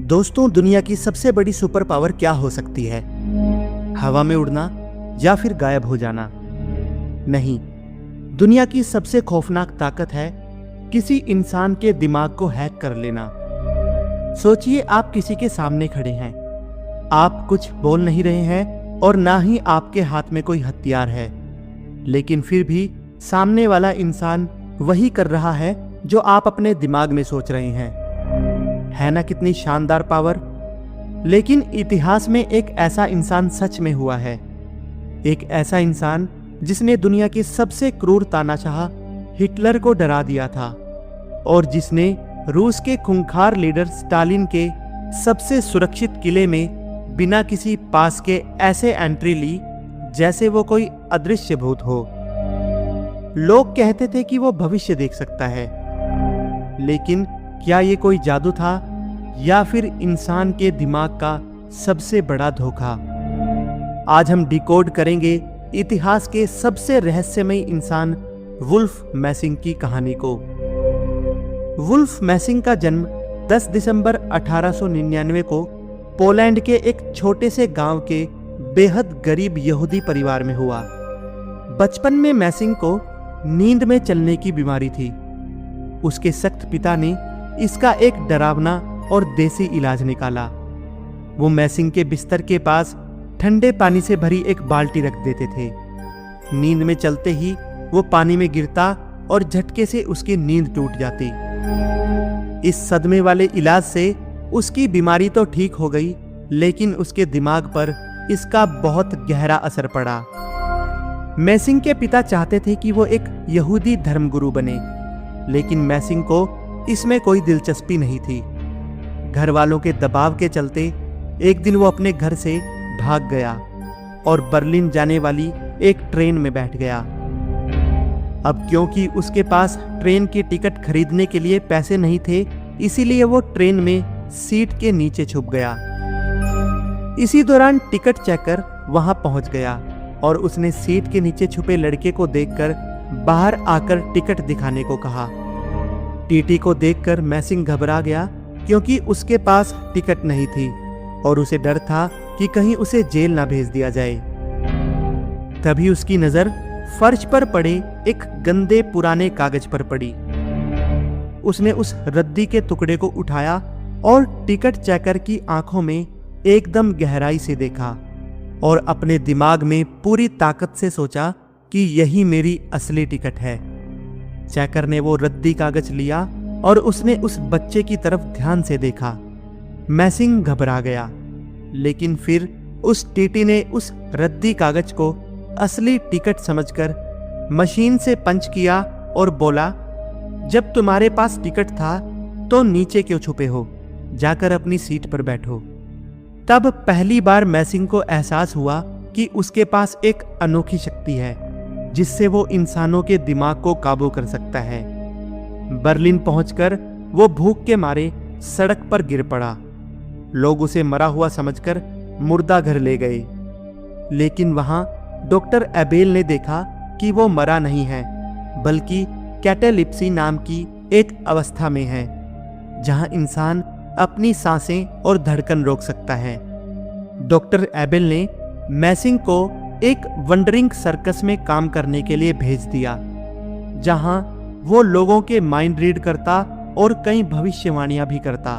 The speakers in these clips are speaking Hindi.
दोस्तों, दुनिया की सबसे बड़ी सुपर पावर क्या हो सकती है? हवा में उड़ना या फिर गायब हो जाना? नहीं, दुनिया की सबसे खौफनाक ताकत है किसी इंसान के दिमाग को हैक कर लेना। सोचिए, आप किसी के सामने खड़े हैं, आप कुछ बोल नहीं रहे हैं और ना ही आपके हाथ में कोई हथियार है, लेकिन फिर भी सामने वाला इंसान वही कर रहा है जो आप अपने दिमाग में सोच रहे हैं। है ना कितनी शानदार पावर? लेकिन इतिहास में एक ऐसा इंसान सच में हुआ है। एक ऐसा इंसान जिसने दुनिया के सबसे क्रूर तानाशाह हिटलर को डरा दिया था और जिसने रूस के खूंखार लीडर स्टालिन के सबसे सुरक्षित किले में बिना किसी पास के ऐसे एंट्री ली जैसे वो कोई अदृश्य भूत हो। लोग कहते थे कि वो भविष्य देख सकता है, लेकिन क्या ये कोई जादू था या फिर इंसान के दिमाग का सबसे बड़ा धोखा? आज हम डिकोड करेंगे इतिहास के सबसे रहस्यमयी इंसान वुल्फ मैसिंग की कहानी को। वुल्फ मैसिंग का जन्म 10 दिसंबर 1899 को पोलैंड के एक छोटे से गांव के बेहद गरीब यहूदी परिवार में हुआ। बचपन में मैसिंग को नींद में चलने की बीमारी थी। उसके सख्त पिता ने इसका एक डरावना और देसी इलाज निकाला। वो मैसिंग के बिस्तर के पास ठंडे पानी से भरी एक बाल्टी रख देते थे। नींद में चलते ही वो पानी में गिरता और झटके से उसकी नींद टूट जाती। इस सदमे वाले इलाज से उसकी बीमारी तो ठीक हो गई, लेकिन उसके दिमाग पर इसका बहुत गहरा असर पड़ा। मैसिंग के पिता चाहते थे कि वो एक यहूदी धर्मगुरु बने, लेकिन मैसिंग को इसमें कोई दिलचस्पी नहीं थी। घर वालों के दबाव के चलते एक दिन वो अपने घर से भाग गया और बर्लिन जाने वाली एक ट्रेन में बैठ गया। अब क्योंकि उसके पास ट्रेन की टिकट खरीदने के लिए पैसे नहीं थे, इसीलिए वो ट्रेन में सीट के नीचे छुप गया। इसी दौरान टिकट चेकर वहां पहुंच गया और उसने सीट के नीचे छुपे लड़के को देखकर बाहर आकर टिकट दिखाने को कहा। टीटी को देखकर मैसिंग घबरा गया, क्योंकि उसके पास टिकट नहीं थी और उसे डर था कि कहीं उसे जेल ना भेज दिया जाए। तभी उसकी नजर फर्श पर पड़े एक गंदे पुराने कागज पर पड़ी। उसने उस रद्दी के टुकड़े को उठाया और टिकट चेकर की आंखों में एकदम गहराई से देखा और अपने दिमाग में पूरी ताकत से सोचा कि यही मेरी असली टिकट है। चेकर ने वो रद्दी कागज लिया और उसने उस बच्चे की तरफ ध्यान से देखा। मैसिंग घबरा गया, लेकिन फिर उस टीटी ने उस रद्दी कागज को असली टिकट समझकर मशीन से पंच किया और बोला, जब तुम्हारे पास टिकट था तो नीचे क्यों छुपे हो? जाकर अपनी सीट पर बैठो। तब पहली बार मैसिंग को एहसास हुआ कि उसके पास एक अनोखी शक्ति है जिससे वो इंसानों के दिमाग को काबू कर सकता है। बर्लिन पहुंचकर वो भूख के मारे सड़क पर गिर पड़ा। लोग उसे मरा हुआ समझकर मुर्दा घर ले गए, लेकिन वहां डॉक्टर एबेल ने देखा कि वो मरा नहीं है, बल्कि कैटेलिप्सी नाम की एक अवस्था में है जहां इंसान अपनी सांसें और धड़कन रोक सकता है। डॉक्टर एबेल ने मैसिंग को एक वंडरिंग सर्कस में काम करने के लिए भेज दिया, जहां वो लोगों के माइंड रीड करता और कई भविष्यवाणियां भी करता।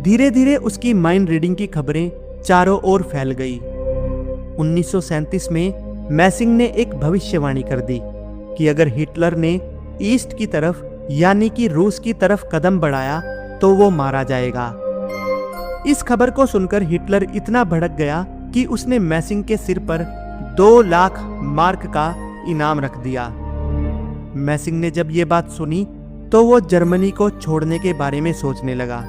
धीरे धीरे उसकी माइंड रीडिंग की खबरें चारों ओर फैल गई। 1937 में मैसिंग ने एक भविष्यवाणी कर दी कि अगर हिटलर ने ईस्ट की तरफ यानी कि रूस की तरफ कदम बढ़ाया तो वो मारा जाएगा। इस खबर को सुनकर हिटलर इतना भड़क गया कि उसने मैसिंग के सिर पर 2 लाख मार्क का इनाम रख दिया। मैसिंग ने जब ये बात सुनी तो वो जर्मनी को छोड़ने के बारे में सोचने लगा,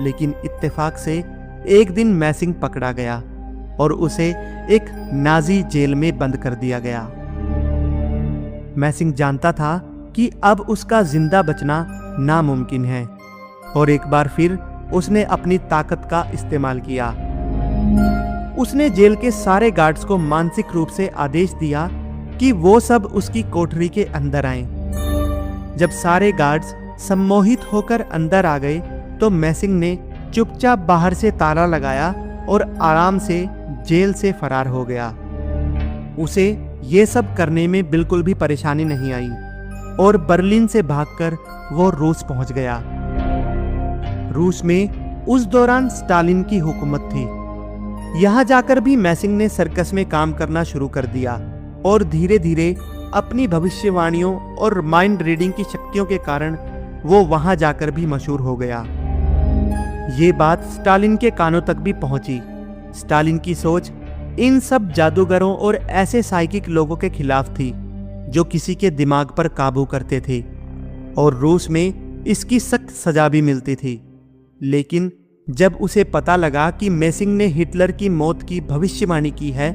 लेकिन इत्तेफाक से एक दिन मैसिंग पकड़ा गया और उसे एक नाजी जेल में बंद कर दिया गया। मैसिंग जानता था कि अब उसका जिंदा बचना नामुमकिन है और एक बार फिर उसने अपनी ताकत का इस्तेमाल किया। उसने जेल के सारे गार्ड्स को मानसिक रूप से आदेश दिया कि वो सब उसकी कोठरी के अंदर आएं। जब सारे गार्ड्स सम्मोहित होकर अंदर आ गए तो मैसिंग ने चुपचाप बाहर से ताला लगाया और आराम से जेल से फरार हो गया। उसे ये सब करने में बिल्कुल भी परेशानी नहीं आई और बर्लिन से भागकर वो रूस पहुंच गया। रूस में उस दौरान स्टालिन की हुकूमत थी। यहां जाकर भी मैसिंग ने सर्कस में काम करना शुरू कर दिया और धीरे धीरे अपनी भविष्यवाणियों और माइंड रीडिंग की शक्तियों के कारण वो वहां जाकर भी मशहूर हो गया। ये बात स्टालिन के कानों तक भी पहुंची। स्टालिन की सोच इन सब जादूगरों और ऐसे साइकिक लोगों के खिलाफ थी जो किसी के दिमाग पर काबू करते थे, और रूस में इसकी सख्त सजा भी मिलती थी। लेकिन जब उसे पता लगा कि मैसिंग ने हिटलर की मौत की भविष्यवाणी की है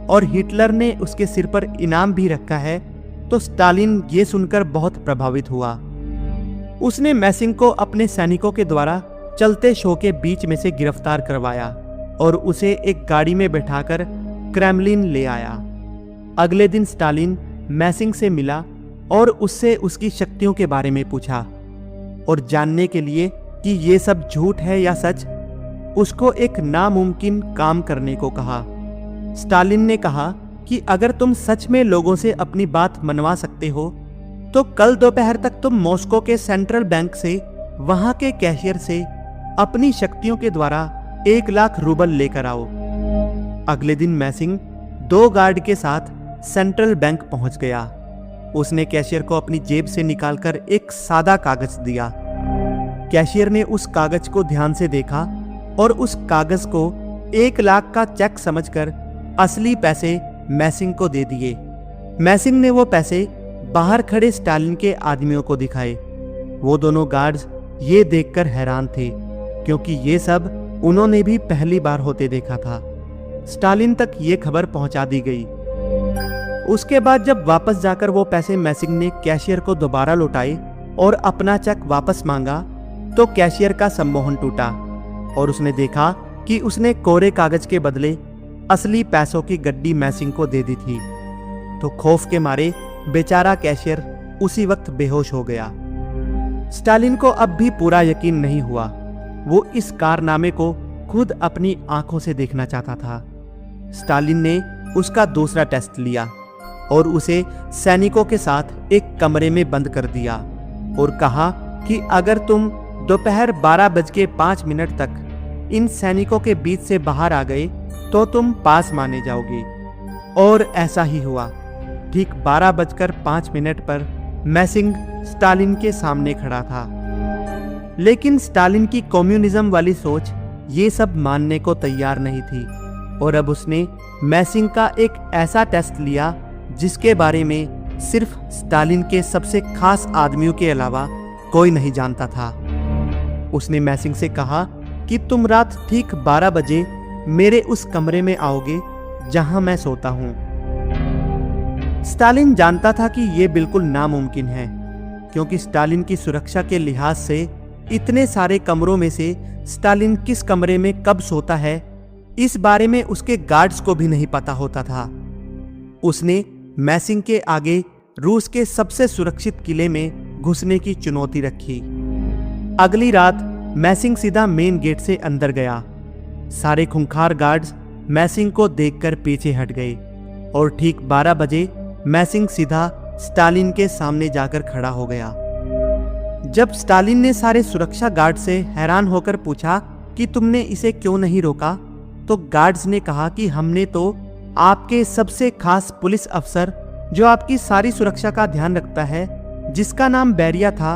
और हिटलर ने उसके सिर पर इनाम भी रखा है, तो स्टालिन ये सुनकर बहुत प्रभावित हुआ। उसने मैसिंग को अपने सैनिकों के द्वारा चलते शो के बीच में से गिरफ्तार करवाया और उसे एक गाड़ी में बैठाकर क्रेमलिन ले आया। अगले दिन स्टालिन मैसिंग से मिला और उससे उसकी शक्तियों के बारे में पूछा, और जानने के लिए कि ये सब झूठ है या सच, उसको एक नामुमकिन काम करने को कहा। स्टालिन ने कहा कि अगर तुम सच में लोगों से अपनी बात मनवा सकते हो तो कल दोपहर तक तुम मॉस्को के सेंट्रल बैंक से वहां के कैशियर से अपनी शक्तियों के द्वारा 1 लाख रूबल लेकर आओ। अगले दिन मैसिंग 2 गार्ड के साथ सेंट्रल बैंक पहुंच गया। उसने कैशियर को अपनी जेब से निकालकर एक सादा कागज दिया। कैशियर ने उस कागज को ध्यान से देखा और उस कागज को 1 लाख का चेक समझकर असली पैसे मैसिंग को दे दिए। मैसिंग ने वो पैसे बाहर खड़े स्टालिन के आदमियों को दिखाए। वो दोनों गार्ड्स ये देखकर हैरान थे, क्योंकि ये सब उन्होंने भी पहली बार होते देखा था। स्टालिन तक ये खबर पहुंचा दी गई। उसके बाद जब वापस जाकर वो पैसे मैसिंग ने कैशियर को दोबारा लौटाए और अपना चेक वापस मांगा, तो कैशियर का सम्मोहन टूटा और उसने देखा कि उसने कोरे कागज के बदले असली पैसों की गड्डी मैसिंग को दे दी थी। तो खौफ के मारे बेचारा कैशियर उसी वक्त बेहोश हो गया। स्टालिन को अब भी पूरा यकीन नहीं हुआ। वो इस कारनामे को खुद अपनी आंखों से देखना चाहता था। स्टालिन ने उसका दूसरा टेस्ट लिया और उसे सैनिकों के साथ एक कमरे में बंद कर दिया और कहा कि अगर तुम दोपहर 12:05 तक इन सैनिकों के बीच से बाहर आ गए तो तुम पास माने जाओगे। और ऐसा ही हुआ। ठीक 12:05 पर मैसिंग स्टालिन के सामने खड़ा था। लेकिन स्टालिन की कम्युनिज्म वाली सोच ये सब मानने को तैयार नहीं थी, और अब उसने मैसिंग का एक ऐसा टेस्ट लिया जिसके बारे में सिर्फ स्टालिन के सबसे खास आदमियों के अलावा कोई नहीं जानता था। उसने मैसिंग से कहा कि तुम रात ठीक 12 बजे मेरे उस कमरे में आओगे जहां मैं सोता हूं। स्टालिन जानता था कि यह बिल्कुल नामुमकिन है, क्योंकि स्टालिन की सुरक्षा के लिहाज से इतने सारे कमरों में से स्टालिन किस कमरे में कब सोता है, इस बारे में उसके गार्ड्स को भी नहीं पता होता था। उसने मैसिंग के आगे रूस के सबसे सुरक्षित किले में घुसने की चुनौती रखी। अगली रात मैसिंग सीधा मेन गेट से अंदर गया। सारे खूंखार गार्ड्स मैसिंग को देखकर पीछे हट गए और ठीक 12 बजे मैसिंग सीधा स्टालिन के सामने जाकर खड़ा हो गया। जब स्टालिन ने सारे सुरक्षा गार्ड से हैरान होकर पूछा कि तुमने इसे क्यों नहीं रोका, तो गार्ड्स ने कहा कि हमने तो आपके सबसे खास पुलिस अफसर, जो आपकी सारी सुरक्षा का ध्यान रखता है, जिसका नाम बेरिया था,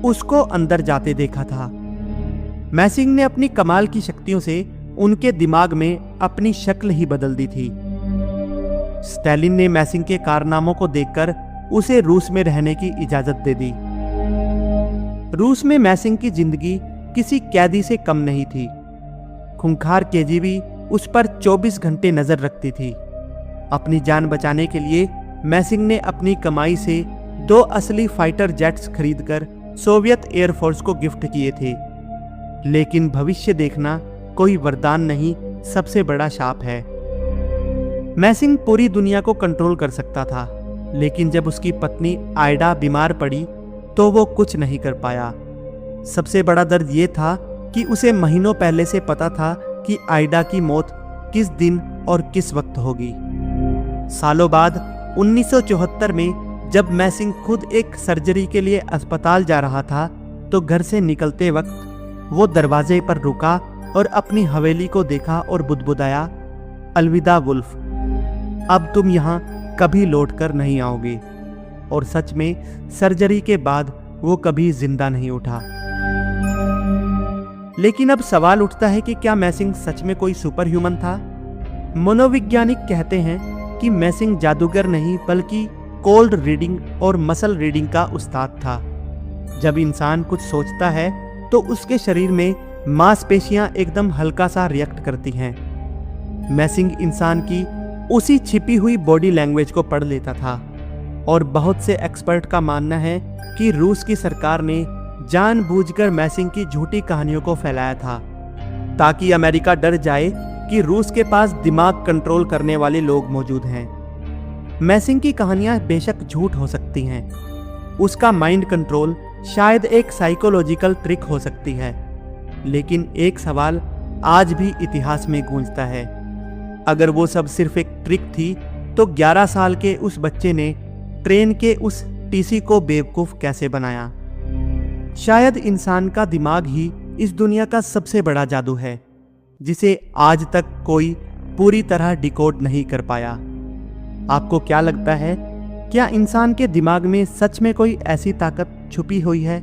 उसको अंदर जाते देखा था। मैसिंग ने अपनी कमाल की शक्तियों से उनके दिमाग में अपनी शक्ल ही बदल दी थी। स्टालिन ने मैसिंग के कारनामों को देखकर उसे रूस में रहने की इजाजत दे दी। रूस में मैसिंग की जिंदगी किसी कैदी से कम नहीं थी। खूंखार केजीबी उस पर 24 घंटे नजर रखती थी। अपनी जान बचाने के लिए मैसिंग ने अपनी कमाई से 2 असली फाइटर जेट्स खरीदकर सोवियत एयरफोर्स को गिफ्ट किए थे। लेकिन भविष्य देखना कोई वरदान नहीं, सबसे बड़ा शाप है। मैसिंग पूरी दुनिया को कंट्रोल कर सकता था, लेकिन जब उसकी पत्नी आयडा बीमार पड़ी तो वो कुछ नहीं कर पाया। सबसे बड़ा दर्द ये था कि उसे महीनों पहले से पता था कि आइडा की मौत किस दिन और किस वक्त होगी। सालों बाद 1974 में जब मैसिंग खुद एक सर्जरी के लिए अस्पताल जा रहा था, तो घर से निकलते वक्त वो दरवाजे पर रुका और अपनी हवेली को देखा और बुदबुदाया, अलविदा वुल्फ, अब तुम यहाँ कभी लौटकर नहीं आओगे। और सच में सर्जरी के बाद वो कभी जिंदा नहीं उठा। लेकिन अब सवाल उठता है कि क्या मैसिंग सच में कोई सुपर ह्यूमन था? मनोवैज्ञानिक कहते हैं कि मैसिंग जादूगर नहीं बल्कि कोल्ड रीडिंग और मसल रीडिंग का उस्ताद था। जब इंसान कुछ सोचता है तो उसके शरीर में मांसपेशियां एकदम हल्का सा रिएक्ट करती हैं। मैसिंग इंसान की उसी छिपी हुई बॉडी लैंग्वेज को पढ़ लेता था और बहुत से एक्सपर्ट का मानना है कि रूस की सरकार ने जानबूझकर मैसिंग की झूठी कहानियों को फैलाया था ताकि अमेरिका डर जाए कि रूस के पास दिमाग कंट्रोल करने वाले लोग मौजूद हैं। मैसिंग की कहानियां बेशक झूठ हो सकती हैं, उसका माइंड कंट्रोल शायद एक साइकोलॉजिकल ट्रिक हो सकती है, लेकिन एक सवाल आज भी इतिहास में गूंजता है, अगर वो सब सिर्फ एक ट्रिक थी तो 11 साल के उस बच्चे ने ट्रेन के उस टीसी को बेवकूफ कैसे बनाया? शायद इंसान का दिमाग ही इस दुनिया का सबसे बड़ा जादू है, जिसे आज तक कोई पूरी तरह डिकोड नहीं कर पाया। आपको क्या लगता है, क्या इंसान के दिमाग में सच में कोई ऐसी ताकत छुपी हुई है?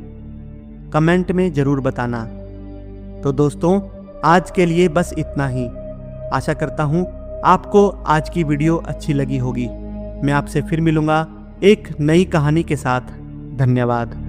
कमेंट में जरूर बताना। तो दोस्तों, आज के लिए बस इतना ही। आशा करता हूं आपको आज की वीडियो अच्छी लगी होगी। मैं आपसे फिर मिलूंगा एक नई कहानी के साथ। धन्यवाद।